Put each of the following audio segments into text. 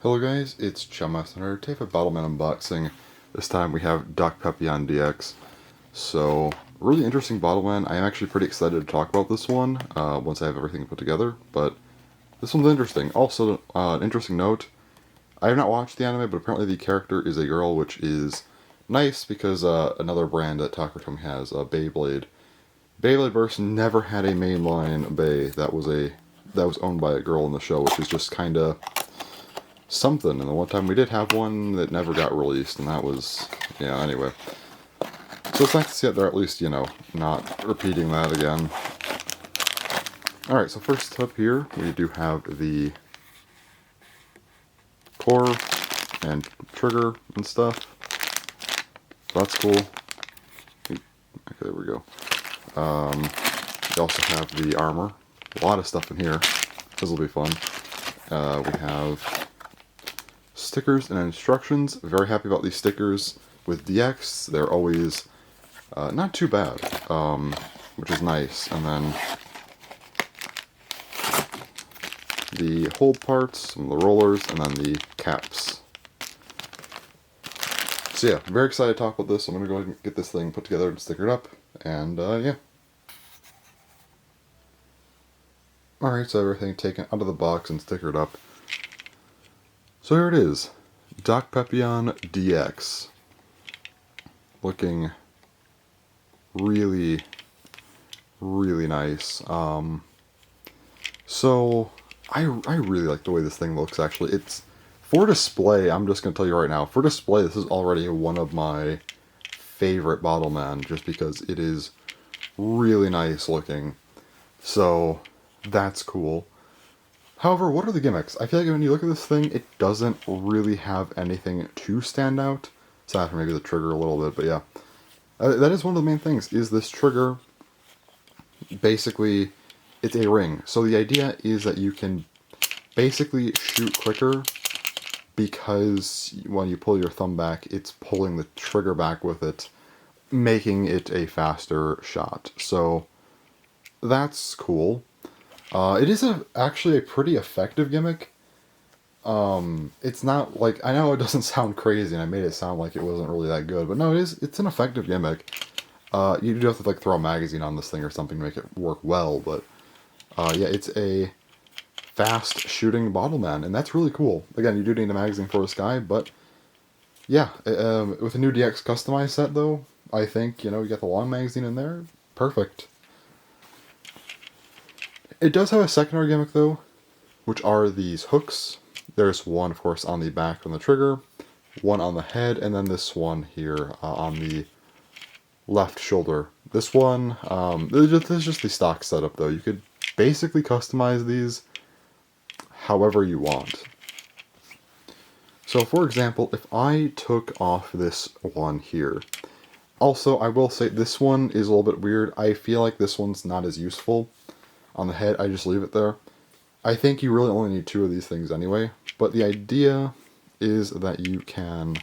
Hello guys, it's Chummas and our tape of Bottleman unboxing. This time we have Docpepion DX. So, really interesting Bottleman. I am actually pretty excited to talk about this one once I have everything put together, but this one's interesting. Also, an interesting note, I have not watched the anime, but apparently the character is a girl, which is nice because another brand that Takatomi has, Beyblade. Beyblade Burst never had a mainline Bey that was owned by a girl in the show, which is just kind of something. And the one time we did have one that never got released, and that was, yeah, anyway. So it's nice to see that they're at least, not repeating that again. Alright, so first up here, we do have the core and trigger and stuff. That's cool. Okay, there we go. We also have the armor. A lot of stuff in here. This will be fun. We have stickers and instructions. Very happy about these stickers with DX. They're always not too bad, which is nice. And then the hold parts, some of the rollers, and then the caps. So yeah, very excited to talk about this. I'm going to go ahead and get this thing put together and stickered up. And yeah. Alright, so everything taken out of the box and stickered up. So here it is, Docpepion DX. Looking really, really nice. So I really like the way this thing looks, actually. It's, for display, I'm just going to tell you right now, for display, this is already one of my favorite Bottleman, just because it is really nice looking. So that's cool. However, what are the gimmicks? I feel like when you look at this thing, it doesn't really have anything to stand out. Aside from maybe the trigger a little bit, but yeah. That is one of the main things, is this trigger. Basically, it's a ring. So the idea is that you can basically shoot quicker because when you pull your thumb back, it's pulling the trigger back with it, making it a faster shot. So that's cool. It is actually a pretty effective gimmick. It's not like, I know it doesn't sound crazy, and I made it sound like it wasn't really that good, but no, it's an effective gimmick. You do have to like throw a magazine on this thing or something to make it work well, but yeah, it's a fast shooting Bottleman, and that's really cool. Again, you do need a magazine for this guy, but yeah, with a new DX customized set though, I think, you got the long magazine in there, perfect. It does have a secondary gimmick though, which are these hooks. There's one, of course, on the back on the trigger, one on the head, and then this one here on the left shoulder. This one, this is just the stock setup though. You could basically customize these however you want. So for example, if I took off this one here, also I will say this one is a little bit weird. I feel like this one's not as useful. On the head, I just leave it there. I think you really only need two of these things anyway, but the idea is that you can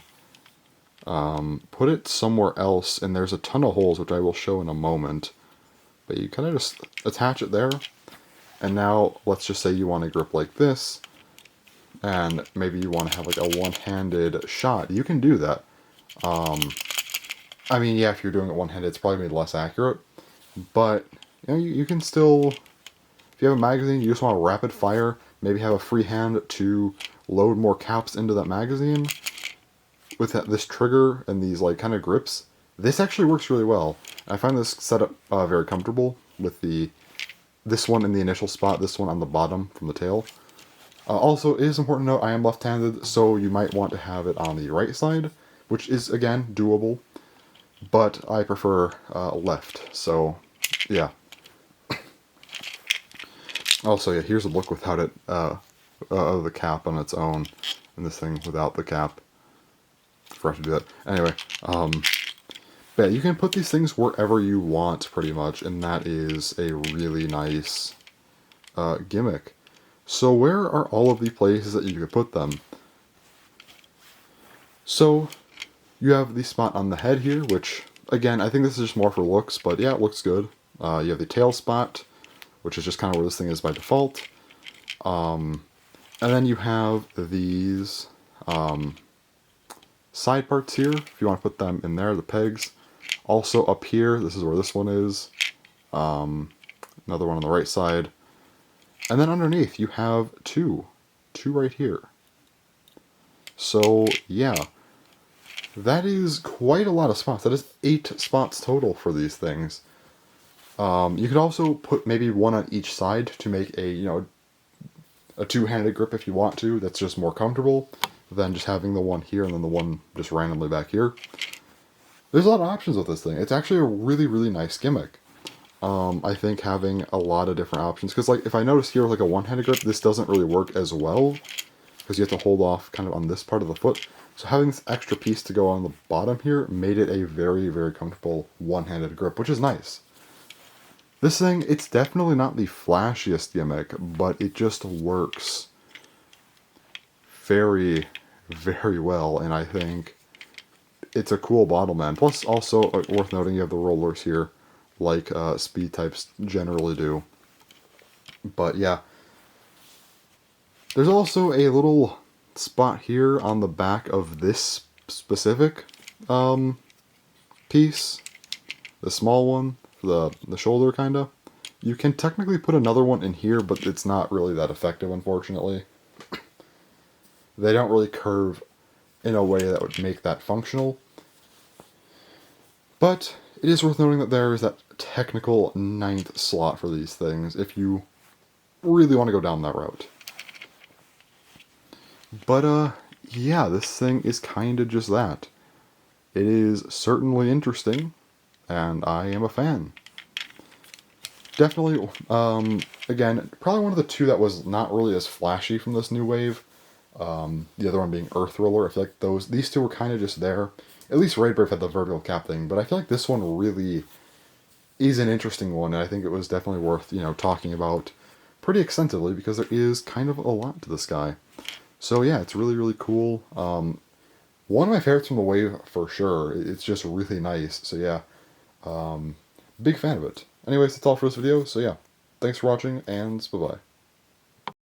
put it somewhere else, and there's a ton of holes, which I will show in a moment, but you kind of just attach it there, and now let's just say you want to grip like this, and maybe you want to have like a one-handed shot. You can do that. I mean, yeah, if you're doing it one-handed, it's probably going to be less accurate, but you can still, if you have a magazine, you just want to rapid fire, maybe have a free hand to load more caps into that magazine. With this trigger and these like kind of grips, this actually works really well. I find this setup very comfortable with this one in the initial spot, this one on the bottom from the tail. Also, it is important to note I am left-handed, so you might want to have it on the right side, which is, again, doable, but I prefer left, so yeah. Also, yeah, here's a look without it, of the cap on its own, and this thing without the cap. Forgot to do that. Anyway, but yeah, you can put these things wherever you want, pretty much, and that is a really nice gimmick. So where are all of the places that you could put them? So, you have the spot on the head here, which, again, I think this is just more for looks, but yeah, it looks good. You have the tail spot, which is just kind of where this thing is by default. And then you have these side parts here, if you want to put them in there, the pegs. Also up here, this is where this one is. Another one on the right side. And then underneath, you have two right here. So, yeah. That is quite a lot of spots. That is 8 spots total for these things. You could also put maybe one on each side to make a, a two-handed grip if you want to. That's just more comfortable than just having the one here and then the one just randomly back here. There's a lot of options with this thing. It's actually a really, really nice gimmick. I think having a lot of different options, because like if I notice here like a one-handed grip, this doesn't really work as well because you have to hold off kind of on this part of the foot. So having this extra piece to go on the bottom here made it a very, very comfortable one-handed grip, which is nice. This thing, it's definitely not the flashiest gimmick, but it just works very, very well, and I think it's a cool Bottleman. Plus, also worth noting, you have the rollers here, like speed types generally do. But yeah, there's also a little spot here on the back of this specific piece, the small one, the shoulder kinda. You can technically put another one in here, but it's not really that effective, unfortunately. They don't really curve in a way that would make that functional. But it is worth noting that there is that technical 9th slot for these things if you really want to go down that route. But yeah, this thing is kind of just that. It is certainly interesting, and I am a fan. Definitely, again, probably one of the two that was not really as flashy from this new wave. The other one being Earth Roller. I feel like these two were kind of just there. At least Raid Brave had the vertical cap thing, but I feel like this one really is an interesting one, and I think it was definitely worth, talking about pretty extensively because there is kind of a lot to this guy. So yeah, it's really, really cool. One of my favorites from the wave for sure. It's just really nice. So yeah, big fan of it. Anyways, that's all for this video. So yeah, thanks for watching, and bye-bye.